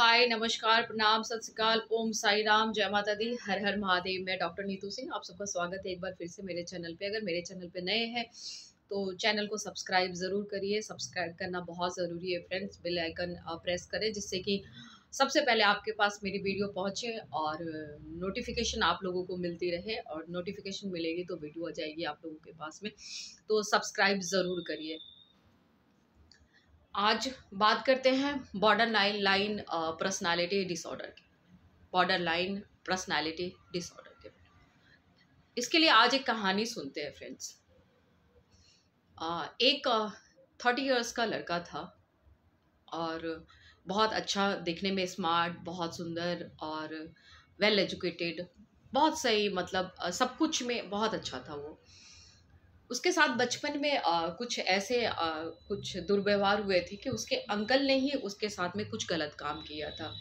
हाय, नमस्कार, प्रणाम, सत श्री अकाल, ओम साई राम, जय माता दी, हर हर महादेव। मैं डॉक्टर नीतू सिंह, आप सबका स्वागत है एक बार फिर से मेरे चैनल पे। अगर मेरे चैनल पे नए हैं तो चैनल को सब्सक्राइब ज़रूर करिए। सब्सक्राइब करना बहुत ज़रूरी है फ्रेंड्स। बेल आइकन प्रेस करें जिससे कि सबसे पहले आपके पास मेरी वीडियो पहुंचे और नोटिफिकेशन आप लोगों को मिलती रहे। और नोटिफिकेशन मिलेगी तो वीडियो आ जाएगी आप लोगों के पास में, तो सब्सक्राइब ज़रूर करिए। आज बात करते हैं बॉर्डर लाइन पर्सनालिटी डिसऑर्डर की। बॉर्डर लाइन पर्सनालिटी डिसऑर्डर के इसके लिए आज एक कहानी सुनते हैं फ्रेंड्स। एक 30 इयर्स का लड़का था और बहुत अच्छा दिखने में, स्मार्ट, बहुत सुंदर और वेल एजुकेटेड, बहुत सही, मतलब सब कुछ में बहुत अच्छा था वो। उसके साथ बचपन में कुछ ऐसे कुछ दुर्व्यवहार हुए थे कि उसके अंकल ने ही उसके साथ में कुछ गलत काम किया था,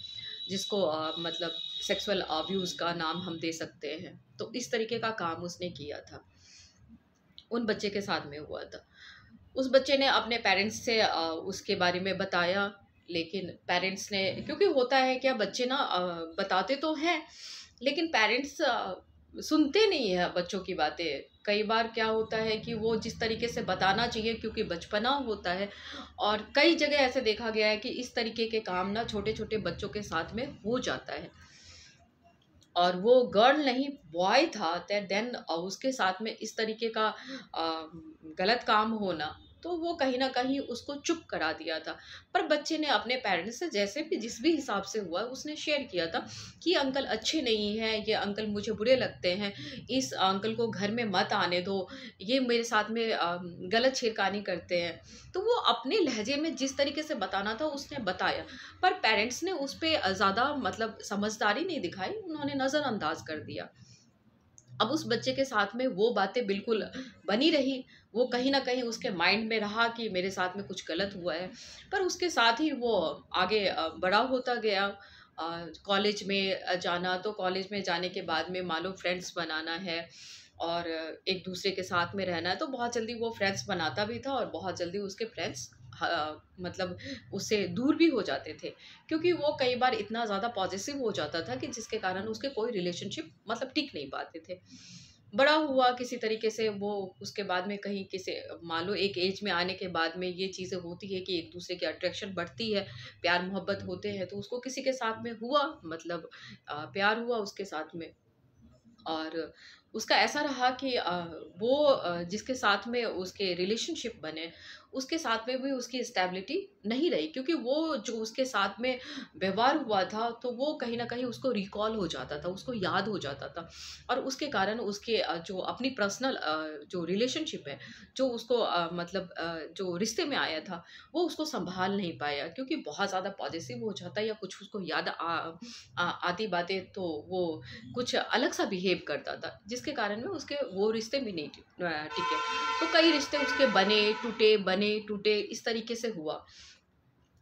जिसको मतलब सेक्सुअल अब्यूज़ का नाम हम दे सकते हैं। तो इस तरीके का काम उसने किया था, उन बच्चे के साथ में हुआ था। उस बच्चे ने अपने पेरेंट्स से उसके बारे में बताया, लेकिन पेरेंट्स ने, क्योंकि होता है क्या, बच्चे ना बताते तो हैं लेकिन पेरेंट्स सुनते नहीं है बच्चों की बातें। कई बार क्या होता है कि वो जिस तरीके से बताना चाहिए, क्योंकि बचपना होता है, और कई जगह ऐसे देखा गया है कि इस तरीके के काम ना छोटे छोटे बच्चों के साथ में हो जाता है। और वो गर्ल नहीं, बॉय था देन उसके साथ में इस तरीके का गलत काम होना, तो वो कहीं ना कहीं उसको चुप करा दिया था। पर बच्चे ने अपने पेरेंट्स से जैसे भी, जिस भी हिसाब से हुआ, उसने शेयर किया था कि अंकल अच्छे नहीं हैं, ये अंकल मुझे बुरे लगते हैं, इस अंकल को घर में मत आने दो, ये मेरे साथ में गलत छेड़खानी करते हैं। तो वो अपने लहजे में जिस तरीके से बताना था उसने बताया, पर पेरेंट्स ने उस पे ज़्यादा मतलब समझदारी नहीं दिखाई, उन्होंने नज़रअंदाज कर दिया। अब उस बच्चे के साथ में वो बातें बिल्कुल बनी रही, वो कहीं न कहीं उसके माइंड में रहा कि मेरे साथ में कुछ गलत हुआ है। पर उसके साथ ही वो आगे बड़ा होता गया। कॉलेज में जाना, तो कॉलेज में जाने के बाद में मान लो फ्रेंड्स बनाना है और एक दूसरे के साथ में रहना है, तो बहुत जल्दी वो फ्रेंड्स बनाता भी था और बहुत जल्दी उसके फ्रेंड्स मतलब उससे दूर भी हो जाते थे, क्योंकि वो कई बार इतना ज़्यादा पॉसेसिव हो जाता था कि जिसके कारण उसके कोई रिलेशनशिप मतलब टिक नहीं पाते थे। बड़ा हुआ किसी तरीके से वो, उसके बाद में कहीं किसी, मान लो एक एज में आने के बाद में ये चीज़ें होती है कि एक दूसरे की अट्रैक्शन बढ़ती है, प्यार मोहब्बत होते हैं, तो उसको किसी के साथ में हुआ, मतलब प्यार हुआ उसके साथ में। और उसका ऐसा रहा कि वो जिसके साथ में उसके रिलेशनशिप बने, उसके साथ में भी उसकी स्टेबिलिटी नहीं रही, क्योंकि वो जो उसके साथ में व्यवहार हुआ था, तो वो कहीं न कहीं उसको रिकॉल हो जाता था, उसको याद हो जाता था। और उसके कारण उसके जो अपनी पर्सनल जो रिलेशनशिप है, जो उसको मतलब जो रिश्ते में आया था, वो उसको सँभाल नहीं पाया, क्योंकि बहुत ज़्यादा पॉसेसिव हो जाता है या कुछ उसको याद आती बातें, तो वो कुछ अलग सा बिहेव करता था, जिसके कारण में उसके वो रिश्ते भी नहीं टिके। तो कई रिश्ते उसके बने टूटे इस तरीके से हुआ।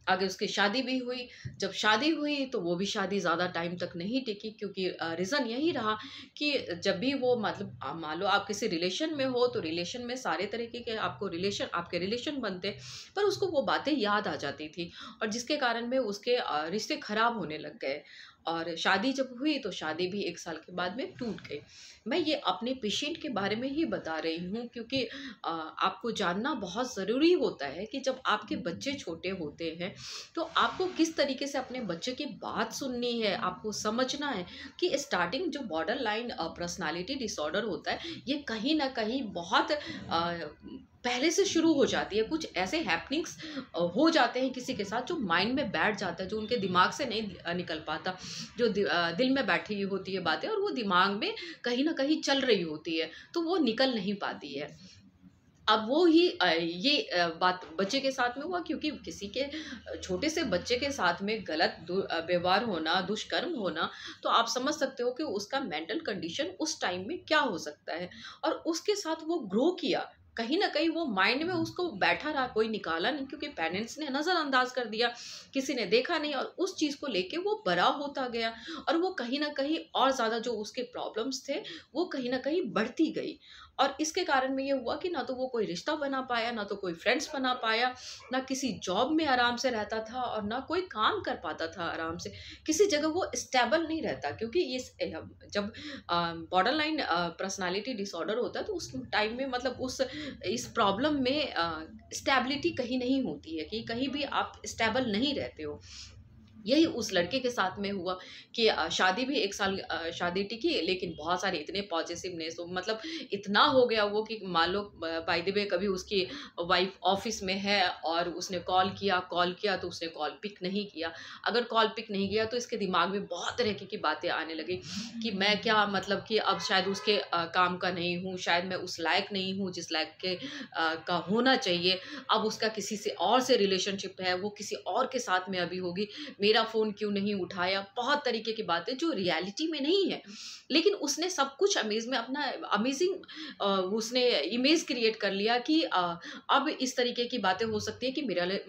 आगे उसकी शादी भी हुई। जब शादी हुई तो वो भी शादी ज़्यादा टाइम तक नहीं टिकी, क्योंकि रीज़न यही रहा कि जब भी वो, मतलब मान लो आप किसी रिलेशन में हो, तो रिलेशन में सारे तरीके के आपके रिलेशन बनते, पर उसको वो बातें याद आ जाती थी, और जिसके कारण में उसके रिश्ते खराब होने लग गए। और शादी जब हुई तो शादी भी 1 साल के बाद में टूट गई। मैं ये अपने पेशेंट के बारे में ही बता रही हूँ, क्योंकि आपको जानना बहुत ज़रूरी होता है कि जब आपके बच्चे छोटे होते हैं, तो आपको किस तरीके से अपने बच्चे की बात सुननी है, आपको समझना है कि स्टार्टिंग जो बॉर्डर लाइन पर्सनालिटी डिसऑर्डर होता है, ये कहीं न कहीं बहुत पहले से शुरू हो जाती है। कुछ ऐसे हैपनिंग्स हो जाते हैं किसी के साथ, जो माइंड में बैठ जाता है, जो उनके दिमाग से नहीं निकल पाता, जो दिल में बैठी हुई होती है बातें, और वो दिमाग में कहीं न कहीं चल रही होती है, तो वो निकल नहीं पाती है। अब वो ही ये बात बच्चे के साथ में हुआ, क्योंकि किसी के छोटे से बच्चे के साथ में गलत व्यवहार होना, दुष्कर्म होना, तो आप समझ सकते हो कि उसका मेंटल कंडीशन उस टाइम में क्या हो सकता है। और उसके साथ वो ग्रो किया, कहीं न कहीं वो माइंड में उसको बैठा रहा, कोई निकाला नहीं, क्योंकि पेरेंट्स ने नज़रअंदाज कर दिया, किसी ने देखा नहीं, और उस चीज़ को लेके वो बड़ा होता गया, और वो कहीं न कहीं और ज़्यादा जो उसके प्रॉब्लम्स थे, वो कहीं न कहीं बढ़ती गई। और इसके कारण में ये हुआ कि ना तो वो कोई रिश्ता बना पाया, ना तो कोई फ्रेंड्स बना पाया, ना किसी जॉब में आराम से रहता था और ना कोई काम कर पाता था आराम से। किसी जगह वो स्टेबल नहीं रहता, क्योंकि जब बॉर्डर लाइन पर्सनालिटी डिसऑर्डर होता है तो उस टाइम में मतलब उस इस प्रॉब्लम में स्टेबिलिटी कहीं नहीं होती है, कि कहीं भी आप स्टेबल नहीं रहते हो। यही उस लड़के के साथ में हुआ कि शादी भी 1 साल शादी टिकी, लेकिन बहुत सारे इतने पॉसेसिवनेस, तो मतलब इतना हो गया वो कि मान लो बाय द वे कभी उसकी वाइफ ऑफिस में है और उसने कॉल किया तो उसने कॉल पिक नहीं किया। अगर कॉल पिक नहीं किया तो इसके दिमाग में बहुत तरह की बातें आने लगी कि मैं क्या, मतलब कि अब शायद उसके काम का नहीं हूँ, शायद मैं उस लायक नहीं हूँ जिस लायक के का होना चाहिए। अब उसका किसी से और से रिलेशनशिप है, वो किसी और के साथ में अभी होगी, मेरा फ़ोन क्यों नहीं उठाया। बहुत तरीके की बातें जो रियलिटी में नहीं है, लेकिन उसने सब कुछ में अपना अमेजिंग उसने इमेज क्रिएट कर लिया कि अब इस तरीके की बातें हो सकती है कि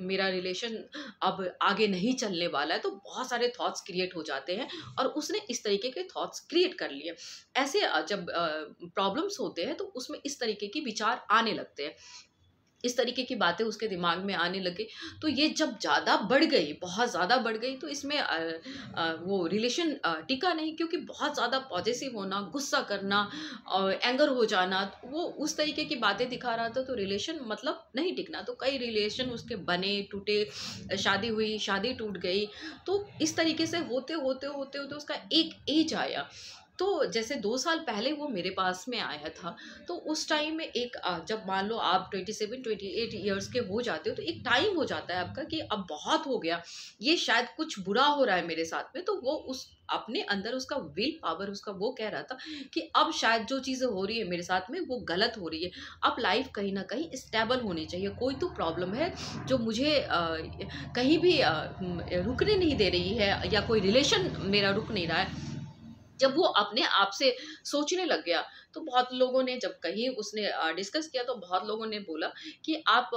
मेरा रिलेशन अब आगे नहीं चलने वाला है। तो बहुत सारे थॉट्स क्रिएट हो जाते हैं और उसने इस तरीके के थॉट्स क्रिएट कर लिए। ऐसे जब प्रॉब्लम्स होते हैं तो उसमें इस तरीके की विचार आने लगते हैं, इस तरीके की बातें उसके दिमाग में आने लगे। तो ये जब ज़्यादा बढ़ गई, बहुत ज़्यादा बढ़ गई, तो इसमें वो रिलेशन टिका नहीं, क्योंकि बहुत ज़्यादा पॉसेसिव होना, गुस्सा करना और एंगर हो जाना, वो उस तरीके की बातें दिखा रहा था, तो रिलेशन मतलब नहीं टिकना। तो कई रिलेशन उसके बने, टूटे, शादी हुई, शादी टूट गई। तो इस तरीके से होते होते होते होते उसका एक एज आया। तो जैसे 2 साल पहले वो मेरे पास में आया था, तो उस टाइम में एक जब मान लो आप 27-28 इयर्स के हो जाते हो, तो एक टाइम हो जाता है आपका कि अब बहुत हो गया, ये शायद कुछ बुरा हो रहा है मेरे साथ में। तो वो उस अपने अंदर उसका विल पावर उसका वो कह रहा था कि अब शायद जो चीज़ें हो रही है मेरे साथ में वो गलत हो रही है। अब लाइफ कहीं न कहीं स्टेबल होनी चाहिए। कोई तो प्रॉब्लम है जो मुझे कहीं भी रुकने नहीं दे रही है, या कोई रिलेशन मेरा रुक नहीं रहा है। जब वो अपने आप से सोचने लग गया, तो बहुत लोगों ने, जब कहीं उसने डिस्कस किया, तो बहुत लोगों ने बोला कि आप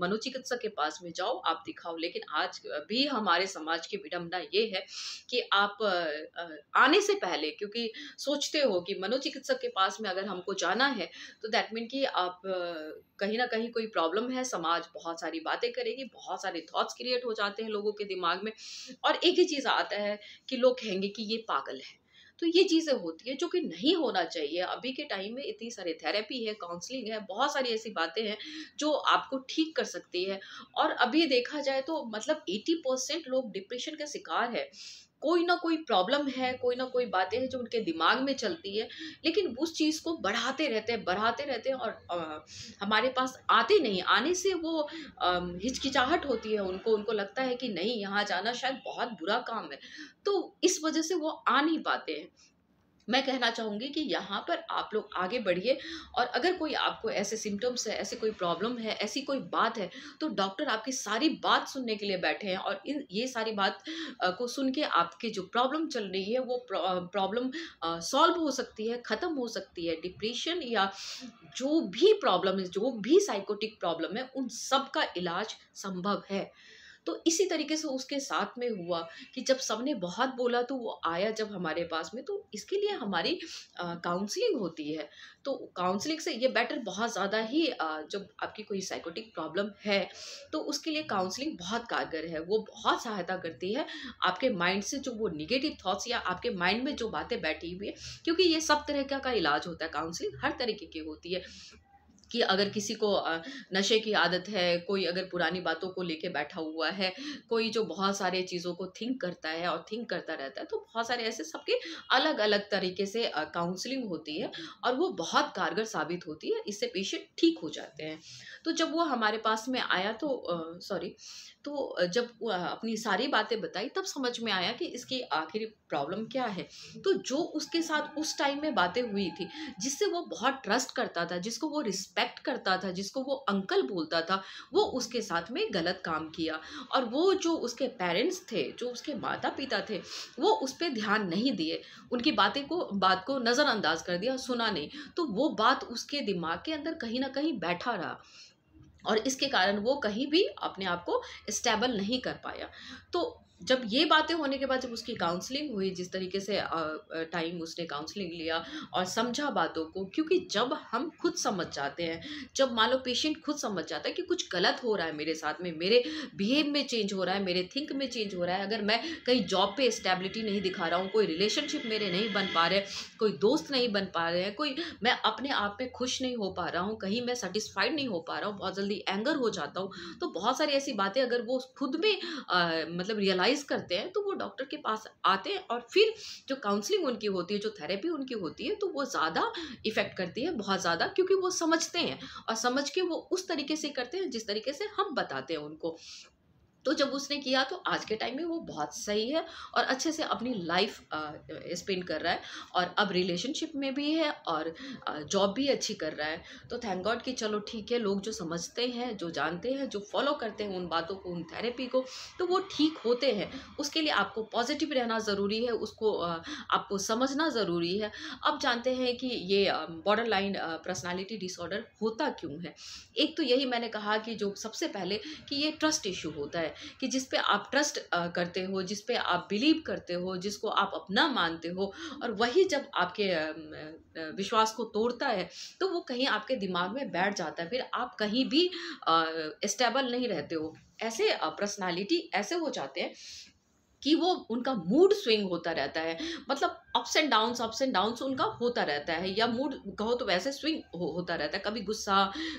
मनोचिकित्सक के पास में जाओ, आप दिखाओ। लेकिन आज भी हमारे समाज की विडंबना ये है कि आप आने से पहले, क्योंकि सोचते हो कि मनोचिकित्सक के पास में अगर हमको जाना है, तो दैट मीन कि आप कहीं न कहीं कोई प्रॉब्लम है, समाज बहुत सारी बातें करेगी, बहुत सारे थॉट्स क्रिएट हो जाते हैं लोगों के दिमाग में, और एक ही चीज़ आता है कि लोग कहेंगे कि ये पागल है। तो ये चीज़ें होती हैं जो कि नहीं होना चाहिए। अभी के टाइम में इतनी सारी थेरेपी है, काउंसलिंग है, बहुत सारी ऐसी बातें हैं जो आपको ठीक कर सकती है। और अभी देखा जाए तो मतलब 80% लोग डिप्रेशन का शिकार है। कोई ना कोई प्रॉब्लम है, कोई ना कोई बातें हैं जो उनके दिमाग में चलती है, लेकिन उस चीज़ को बढ़ाते रहते हैं और हमारे पास आते नहीं। आने से वो हिचकिचाहट होती है उनको, उनको लगता है कि नहीं, यहाँ जाना शायद बहुत बुरा काम है। तो इस वजह से वो आ नहीं पाते हैं। मैं कहना चाहूँगी कि यहाँ पर आप लोग आगे बढ़िए, और अगर कोई आपको ऐसे सिम्पटम्स है, ऐसी कोई प्रॉब्लम है, ऐसी कोई बात है, तो डॉक्टर आपकी सारी बात सुनने के लिए बैठे हैं, और इन ये सारी बात को सुन के आपकी जो प्रॉब्लम चल रही है वो प्रॉब्लम सॉल्व हो सकती है, ख़त्म हो सकती है। डिप्रेशन या जो भी प्रॉब्लम है, जो भी साइकोटिक प्रॉब्लम है, उन सब का इलाज संभव है। तो इसी तरीके से उसके साथ में हुआ कि जब सबने बहुत बोला तो वो आया जब हमारे पास में, तो इसके लिए हमारी काउंसलिंग होती है। तो काउंसलिंग से ये बेटर बहुत ज़्यादा ही जब आपकी कोई साइकोटिक प्रॉब्लम है, तो उसके लिए काउंसलिंग बहुत कारगर है। वो बहुत सहायता करती है आपके माइंड से जो वो नेगेटिव थॉट्स या आपके माइंड में जो बातें बैठी हुई है, क्योंकि ये सब तरह का इलाज होता है। काउंसलिंग हर तरीके की होती है कि अगर किसी को नशे की आदत है, कोई अगर पुरानी बातों को लेके बैठा हुआ है, कोई जो बहुत सारे चीज़ों को थिंक करता है और थिंक करता रहता है, तो बहुत सारे ऐसे सबके अलग-अलग तरीके से काउंसलिंग होती है, और वो बहुत कारगर साबित होती है। इससे पेशेंट ठीक हो जाते हैं। तो जब वो हमारे पास में आया तो जब वो अपनी सारी बातें बताई, तब समझ में आया कि इसकी आखिर प्रॉब्लम क्या है। तो जो उसके साथ उस टाइम में बातें हुई थी, जिससे वो बहुत ट्रस्ट करता था, जिसको वो रिस्पेक्ट करता था, जिसको वो अंकल बोलता था, वो उसके साथ में गलत काम किया। और वो जो उसके पेरेंट्स थे, जो उसके माता-पिता थे, वो उस पे ध्यान नहीं दिए। उनकी बात को नज़रअंदाज कर दिया, सुना नहीं। तो वो बात उसके दिमाग के अंदर कहीं न कहीं बैठा रहा, और इसके कारण वो कहीं भी अपने आप को स्टेबल नहीं कर पाया। तो जब ये बातें होने के बाद जब उसकी काउंसलिंग हुई, जिस तरीके से टाइम उसने काउंसलिंग लिया और समझा बातों को, क्योंकि जब हम खुद समझ जाते हैं, जब मान लो पेशेंट खुद समझ जाता है कि कुछ गलत हो रहा है मेरे साथ में, मेरे बिहेव में चेंज हो रहा है, मेरे थिंक में चेंज हो रहा है, अगर मैं कहीं जॉब पे स्टेबिलिटी नहीं दिखा रहा हूँ, कोई रिलेशनशिप मेरे नहीं बन पा रहे, कोई दोस्त नहीं बन पा रहे हैं, कोई मैं अपने आप में खुश नहीं हो पा रहा हूँ, कहीं मैं सेटिस्फाइड नहीं हो पा रहा हूँ, बहुत जल्दी एंगर हो जाता हूँ, तो बहुत सारी ऐसी बातें अगर वो खुद में मतलब रियलाइज करते हैं, तो वो डॉक्टर के पास आते हैं, और फिर जो काउंसलिंग उनकी होती है, जो थेरेपी उनकी होती है, तो वो ज़्यादा इफेक्ट करती है, बहुत ज़्यादा, क्योंकि वो समझते हैं और समझ के वो उस तरीके से करते हैं जिस तरीके से हम बताते हैं उनको। तो जब उसने किया तो आज के टाइम में वो बहुत सही है और अच्छे से अपनी लाइफ स्पेंड कर रहा है, और अब रिलेशनशिप में भी है और जॉब भी अच्छी कर रहा है। तो थैंक गॉड कि चलो ठीक है, लोग जो समझते हैं, जो जानते हैं, जो फॉलो करते हैं उन बातों को, उन थेरेपी को, तो वो ठीक होते हैं। उसके लिए आपको पॉजिटिव रहना ज़रूरी है, उसको आपको समझना ज़रूरी है। अब जानते हैं कि ये बॉर्डर लाइन पर्सनैलिटी डिसऑर्डर होता क्यों है। एक तो यही मैंने कहा कि जो सबसे पहले कि ये ट्रस्ट इशू होता है, कि जिस पे आप ट्रस्ट करते हो, जिस पे आप बिलीव करते हो, जिसको आप अपना मानते हो, और वही जब आपके विश्वास को तोड़ता है, तो वो कहीं आपके दिमाग में बैठ जाता है, फिर आप कहीं भी स्टेबल नहीं रहते हो। ऐसे पर्सनालिटी ऐसे हो जाते हैं कि वो उनका मूड स्विंग होता रहता है, मतलब अप्स एंड डाउन्स उनका होता रहता है, या मूड कहो तो वैसे स्विंग होता रहता है, कभी गुस्सा,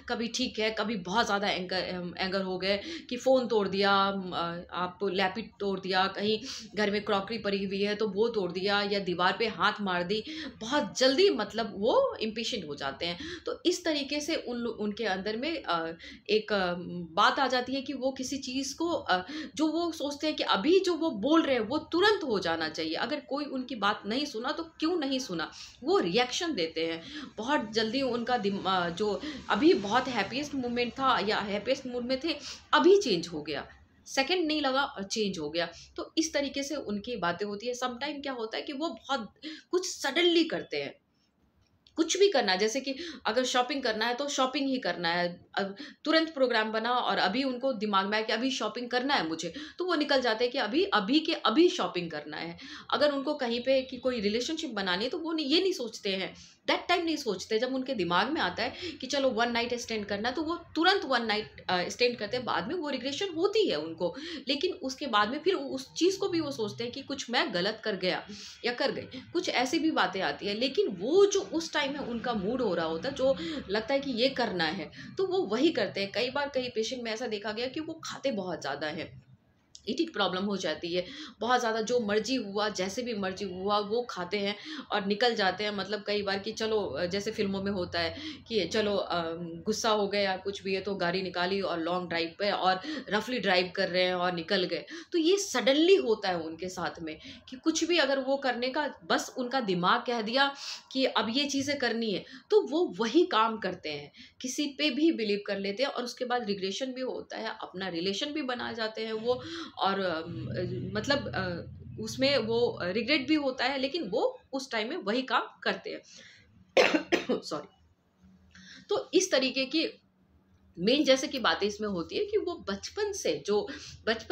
कभी ठीक है, कभी बहुत ज़्यादा एंगर हो गए कि फ़ोन तोड़ दिया, आप लैपटॉप तोड़ दिया, कहीं घर में क्रॉकरी पड़ी हुई है तो वो तोड़ दिया, या दीवार पे हाथ मार दी, बहुत जल्दी मतलब वो इम्पेशेंट हो जाते हैं। तो इस तरीके से उनके अंदर में एक बात आ जाती है कि वो किसी चीज़ को जो वो सोचते हैं कि अभी जो वो बोल रहे हैं वो तुरंत हो जाना चाहिए, अगर कोई उनकी बात नहीं सुना तो क्यों नहीं सुना, वो रिएक्शन देते हैं बहुत जल्दी। उनका जो अभी बहुत हैप्पीएस्ट मोमेंट था या हैप्पीएस्ट मूड में थे, अभी चेंज हो गया, सेकंड नहीं लगा और चेंज हो गया। तो इस तरीके से उनकी बातें होती है। समटाइम क्या होता है कि वो बहुत कुछ सडनली करते हैं, कुछ भी करना है, जैसे कि अगर शॉपिंग करना है तो शॉपिंग ही करना है, अब तुरंत प्रोग्राम बना और अभी उनको दिमाग में आया कि अभी शॉपिंग करना है मुझे, तो वो निकल जाते हैं कि अभी अभी के अभी शॉपिंग करना है। अगर उनको कहीं पे कि कोई रिलेशनशिप बनानी है तो वो ये नहीं सोचते हैं, दैट टाइम नहीं सोचते, जब उनके दिमाग में आता है कि चलो वन नाइट स्टैंड करना है तो वो तुरंत वन नाइट स्टैंड करते हैं। बाद में वो रिग्रेशन होती है उनको, लेकिन उसके बाद में फिर उस चीज़ को भी वो सोचते हैं कि कुछ मैं गलत कर गया या कर गई, कुछ ऐसी भी बातें आती है। लेकिन वो जो उस टाइम में उनका मूड हो रहा होता है, जो लगता है कि ये करना है, तो वो वही करते हैं। कई बार कई पेशेंट में ऐसा देखा गया कि वो खाते बहुत ज़्यादा है, ईटिंग प्रॉब्लम हो जाती है बहुत ज़्यादा, जो मर्जी हुआ जैसे भी मर्जी हुआ वो खाते हैं और निकल जाते हैं। मतलब कई बार कि चलो जैसे फिल्मों में होता है कि चलो गुस्सा हो गए या कुछ भी है तो गाड़ी निकाली और लॉन्ग ड्राइव पे और रफली ड्राइव कर रहे हैं और निकल गए। तो ये सडनली होता है उनके साथ में कि कुछ भी अगर वो करने का बस उनका दिमाग कह दिया कि अब ये चीज़ें करनी है तो वो वही काम करते हैं, किसी पे भी बिलीव कर लेते हैं और उसके बाद रिग्रेशन भी होता है, अपना रिलेशन भी बना जाते हैं वो। और मतलब उसमें वो रिग्रेट भी होता है, लेकिन वो उस टाइम में वही काम करते हैं। सॉरी। तो इस तरीके की मेन जैसे कि बातें इसमें होती है कि वो बचपन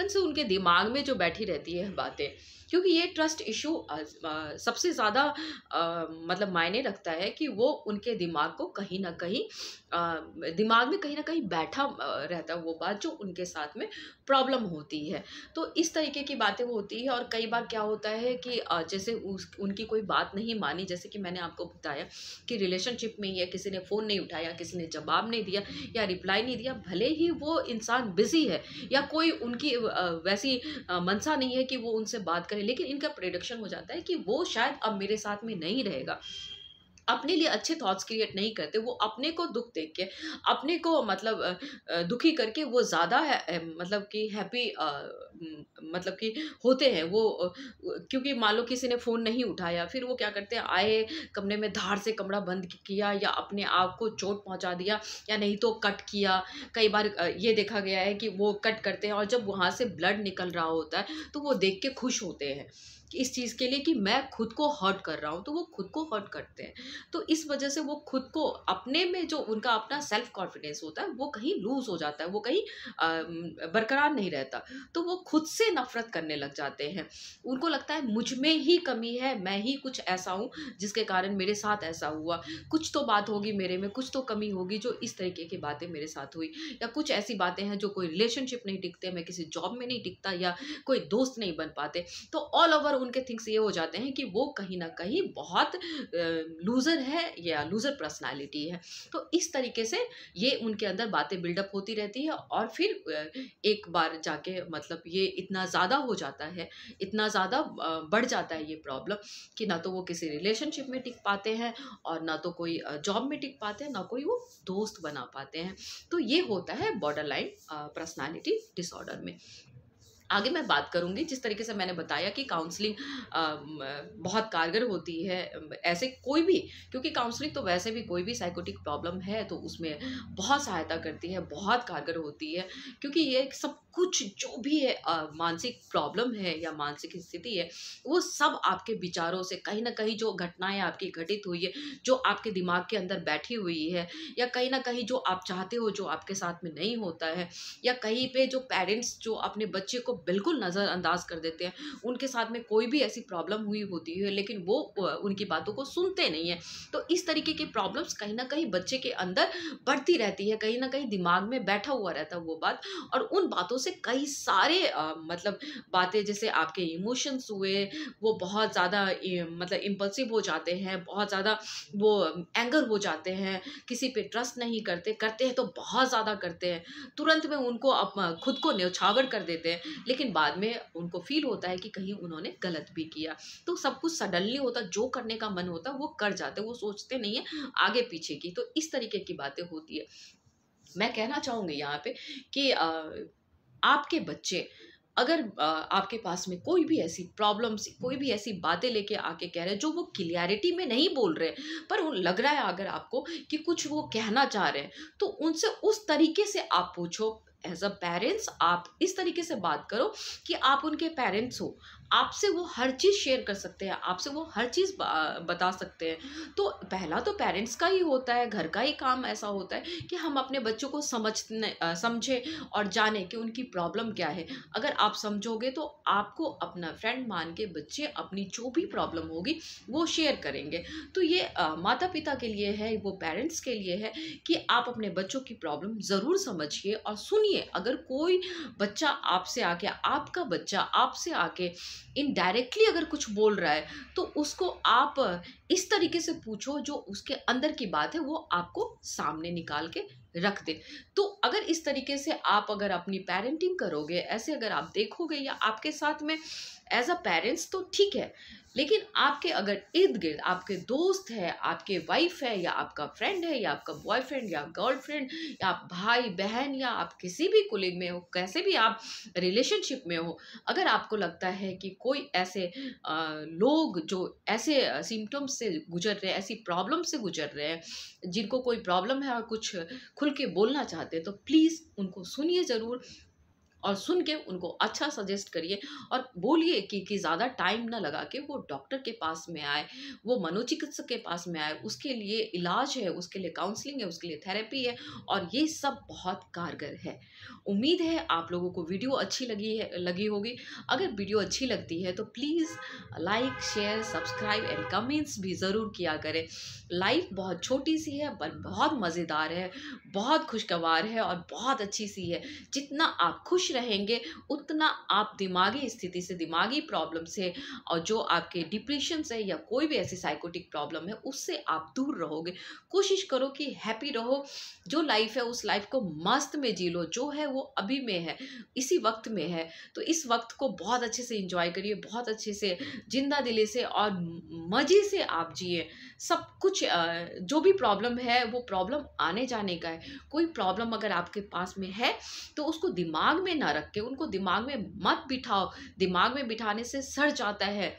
से उनके दिमाग में जो बैठी रहती है बातें, क्योंकि ये ट्रस्ट इशू सबसे ज़्यादा मतलब मायने रखता है कि वो उनके दिमाग को कहीं ना कहीं दिमाग में कहीं ना कहीं बैठा रहता है वो बात जो उनके साथ में प्रॉब्लम होती है। तो इस तरीके की बातें होती है। और कई बार क्या होता है कि जैसे उनकी कोई बात नहीं मानी, जैसे कि मैंने आपको बताया कि रिलेशनशिप में या किसी ने फ़ोन नहीं उठाया, किसी ने जवाब नहीं दिया या रिप्लाई नहीं दिया, भले ही वो इंसान बिजी है या कोई उनकी वैसी मंशा नहीं है कि वो उनसे बात करे, लेकिन इनका प्रेडिक्शन हो जाता है कि वो शायद अब मेरे साथ में नहीं रहेगा। अपने लिए अच्छे थॉट्स क्रिएट नहीं करते, वो अपने को दुख देख के, अपने को मतलब दुखी करके वो ज़्यादा मतलब कि हैप्पी मतलब कि होते हैं वो क्योंकि मान लो किसी ने फ़ोन नहीं उठाया, फिर वो क्या करते हैं, आए कमरे में धार से कमरा बंद किया या अपने आप को चोट पहुंचा दिया या नहीं तो कट किया। कई बार ये देखा गया है कि वो कट करते हैं और जब वहाँ से ब्लड निकल रहा होता है तो वो देख के खुश होते हैं कि इस चीज़ के लिए कि मैं खुद को हर्ट कर रहा हूँ, तो वो खुद को हर्ट करते हैं। तो इस वजह से वो खुद को अपने में जो उनका अपना सेल्फ कॉन्फिडेंस होता है वो कहीं लूज हो जाता है, वो कहीं बरकरार नहीं रहता। तो वो खुद से नफरत करने लग जाते हैं। उनको लगता है मुझ में ही कमी है, मैं ही कुछ ऐसा हूँ जिसके कारण मेरे साथ ऐसा हुआ, कुछ तो बात होगी मेरे में, कुछ तो कमी होगी जो इस तरीके की बातें मेरे साथ हुई, या कुछ ऐसी बातें हैं जो कोई रिलेशनशिप नहीं टिकते, मैं किसी जॉब में नहीं टिकता, या कोई दोस्त नहीं बन पाते। तो ऑल ओवर उनके थिंग्स ये हो जाते हैं कि वो कहीं ना कहीं बहुत लूजर है या लूजर पर्सनालिटी है। तो इस तरीके से ये उनके अंदर बातें बिल्डअप होती रहती है, और फिर एक बार जाके मतलब ये इतना ज़्यादा हो जाता है, इतना ज़्यादा बढ़ जाता है ये प्रॉब्लम, कि ना तो वो किसी रिलेशनशिप में टिक पाते हैं, और ना तो कोई जॉब में टिक पाते हैं, ना कोई वो दोस्त बना पाते हैं। तो ये होता है बॉर्डर लाइन पर्सनैलिटी डिसऑर्डर में। आगे मैं बात करूँगी, जिस तरीके से मैंने बताया कि काउंसलिंग बहुत कारगर होती है ऐसे कोई भी, क्योंकि काउंसलिंग तो वैसे भी कोई भी साइकोटिक प्रॉब्लम है तो उसमें बहुत सहायता करती है, बहुत कारगर होती है, क्योंकि ये सब कुछ जो भी है मानसिक प्रॉब्लम है या मानसिक स्थिति है, वो सब आपके विचारों से कहीं ना कहीं, जो घटनाएं आपकी घटित हुई है, जो आपके दिमाग के अंदर बैठी हुई है, या कहीं ना कहीं जो आप चाहते हो जो आपके साथ में नहीं होता है, या कहीं पे जो पेरेंट्स जो अपने बच्चे को बिल्कुल नज़रअंदाज कर देते हैं, उनके साथ में कोई भी ऐसी प्रॉब्लम हुई होती है लेकिन वो उनकी बातों को सुनते नहीं हैं। तो इस तरीके की प्रॉब्लम्स कहीं न कहीं बच्चे के अंदर बढ़ती रहती है, कहीं न कहीं दिमाग में बैठा हुआ रहता है वो बात, और उन बातों से कई सारे मतलब बातें, जैसे आपके इमोशंस हुए, वो बहुत ज़्यादा मतलब इम्पल्सिव हो जाते हैं, बहुत ज़्यादा वो एंगर हो जाते हैं, किसी पे ट्रस्ट नहीं करते, करते हैं तो बहुत ज़्यादा करते हैं, तुरंत में उनको खुद को न्यौछावर कर देते हैं, लेकिन बाद में उनको फील होता है कि कहीं उन्होंने गलत भी किया। तो सब कुछ सडनली होता, जो करने का मन होता है वो कर जाते हैं, वो सोचते नहीं है आगे पीछे की। तो इस तरीके की बातें होती है। मैं कहना चाहूँगी यहाँ पे कि आपके बच्चे अगर आपके पास में कोई भी ऐसी प्रॉब्लम्स, कोई भी ऐसी बातें लेके आके कह रहे हैं जो वो क्लियरिटी में नहीं बोल रहे, पर वो लग रहा है अगर आपको कि कुछ वो कहना चाह रहे हैं, तो उनसे उस तरीके से आप पूछो। एज अ पेरेंट्स आप इस तरीके से बात करो कि आप उनके पेरेंट्स हो, आपसे वो हर चीज़ शेयर कर सकते हैं, आपसे वो हर चीज़ बता सकते हैं। तो पहला तो पेरेंट्स का ही होता है, घर का ही काम ऐसा होता है कि हम अपने बच्चों को समझें और जाने कि उनकी प्रॉब्लम क्या है। अगर आप समझोगे तो आपको अपना फ्रेंड मान के बच्चे अपनी जो भी प्रॉब्लम होगी वो शेयर करेंगे। तो ये माता पिता के लिए है, वो पेरेंट्स के लिए है कि आप अपने बच्चों की प्रॉब्लम ज़रूर समझिए और सुनिए। अगर कोई बच्चा आपसे आके, आपका बच्चा आपसे आके इनडायरेक्टली अगर कुछ बोल रहा है, तो उसको आप इस तरीके से पूछो जो उसके अंदर की बात है वो आपको सामने निकाल के रख दे। तो अगर इस तरीके से आप अगर अपनी पेरेंटिंग करोगे, ऐसे अगर आप देखोगे या आपके साथ में एज अ पेरेंट्स तो ठीक है, लेकिन आपके अगर इर्द गिर्द आपके दोस्त है, आपके वाइफ है, या आपका फ्रेंड है, या आपका बॉयफ्रेंड या गर्लफ्रेंड, या आप भाई बहन, या आप किसी भी कुलीग में हो, कैसे भी आप रिलेशनशिप में हो, अगर आपको लगता है कि कोई ऐसे लोग जो ऐसे सिम्टम्स से गुजर रहे हैं, ऐसी प्रॉब्लम से गुजर रहे हैं, जिनको कोई प्रॉब्लम है और कुछ खुल के बोलना चाहते हैं, तो प्लीज़ उनको सुनिए ज़रूर, और सुन के उनको अच्छा सजेस्ट करिए, और बोलिए कि ज़्यादा टाइम ना लगा के वो डॉक्टर के पास में आए, वो मनोचिकित्सक के पास में आए, उसके लिए इलाज है, उसके लिए काउंसलिंग है, उसके लिए थेरेपी है, और ये सब बहुत कारगर है। उम्मीद है आप लोगों को वीडियो अच्छी लगी होगी। अगर वीडियो अच्छी लगती है तो please like, share, subscribe and comments भी ज़रूर किया करें। लाइफ बहुत छोटी सी है पर बहुत मज़ेदार है, बहुत खुशगवार है और बहुत अच्छी सी है। जितना आप खुश रहेंगे उतना आप दिमागी स्थिति से, दिमागी प्रॉब्लम से, और जो आपके डिप्रेशन से या कोई भी ऐसी साइकोटिक प्रॉब्लम है उससे आप दूर रहोगे। कोशिश करो कि हैप्पी रहो, जो लाइफ है उस लाइफ को मस्त में जी लो, जो है वो अभी में है, इसी वक्त में है। तो इस वक्त को बहुत अच्छे से एंजॉय करिए, बहुत अच्छे से जिंदा दिली से और मज़े से आप जिए। सब कुछ जो भी प्रॉब्लम है वो प्रॉब्लम आने जाने का है। कोई प्रॉब्लम अगर आपके पास में है तो उसको दिमाग में ना रख के उनको दिमाग में मत बिठाओ, दिमाग में बिठाने से सड़ जाता है।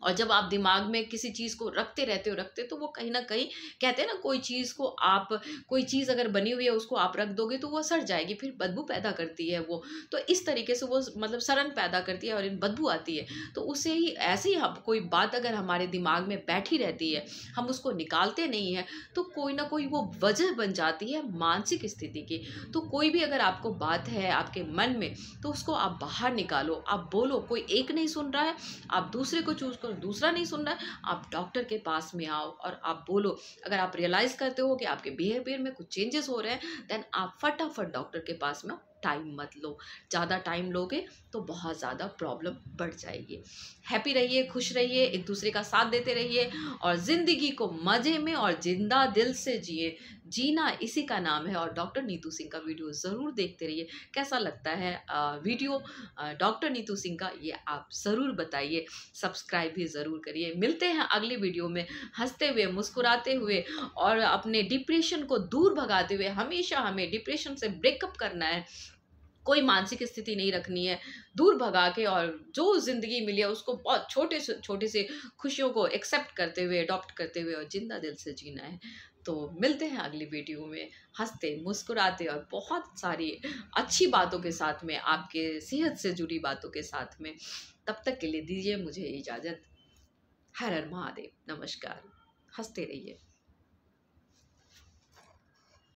और जब आप दिमाग में किसी चीज़ को रखते तो वो कहीं न कहीं, कहते हैं ना, कोई चीज़ को आप, कोई चीज़ अगर बनी हुई है उसको आप रख दोगे तो वो सड़ जाएगी, फिर बदबू पैदा करती है वो। तो इस तरीके से वो मतलब सड़न पैदा करती है और इन बदबू आती है। तो उससे ही ऐसे ही हम, कोई बात अगर हमारे दिमाग में बैठी रहती है, हम उसको निकालते नहीं हैं, तो कोई न कोई वो वजह बन जाती है मानसिक स्थिति की। तो कोई भी अगर आपको बात है आपके मन में, तो उसको आप बाहर निकालो, आप बोलो। कोई एक नहीं सुन रहा है, आप दूसरे को चूज करो, दूसरा नहीं सुन रहा है, आप डॉक्टर के पास में आओ और आप बोलो। अगर आप रियलाइज करते हो कि आपके बिहेवियर में कुछ चेंजेस हो रहे हैं, देन आप फटाफट डॉक्टर के पास में आओ। टाइम मत लो, ज़्यादा टाइम लोगे तो बहुत ज़्यादा प्रॉब्लम बढ़ जाएगी। हैप्पी रहिए, खुश रहिए, एक दूसरे का साथ देते रहिए और ज़िंदगी को मज़े में और जिंदा दिल से जिए। जीना इसी का नाम है। और डॉक्टर नीतू सिंह का वीडियो ज़रूर देखते रहिए। कैसा लगता है वीडियो डॉक्टर नीतू सिंह का, ये आप ज़रूर बताइए। सब्सक्राइब भी ज़रूर करिए। मिलते हैं अगली वीडियो में, हंसते हुए, मुस्कुराते हुए और अपने डिप्रेशन को दूर भगाते हुए। हमेशा हमें डिप्रेशन से ब्रेकअप करना है, कोई मानसिक स्थिति नहीं रखनी है, दूर भगा के, और जो ज़िंदगी मिली है उसको बहुत छोटे से खुशियों को एक्सेप्ट करते हुए, अडॉप्ट करते हुए और जिंदा दिल से जीना है। तो मिलते हैं अगली वीडियो में, हंसते मुस्कुराते और बहुत सारी अच्छी बातों के साथ में, आपके सेहत से जुड़ी बातों के साथ में। तब तक के लिए दीजिए मुझे इजाज़त। हर हर महादेव, नमस्कार, हंसते रहिए।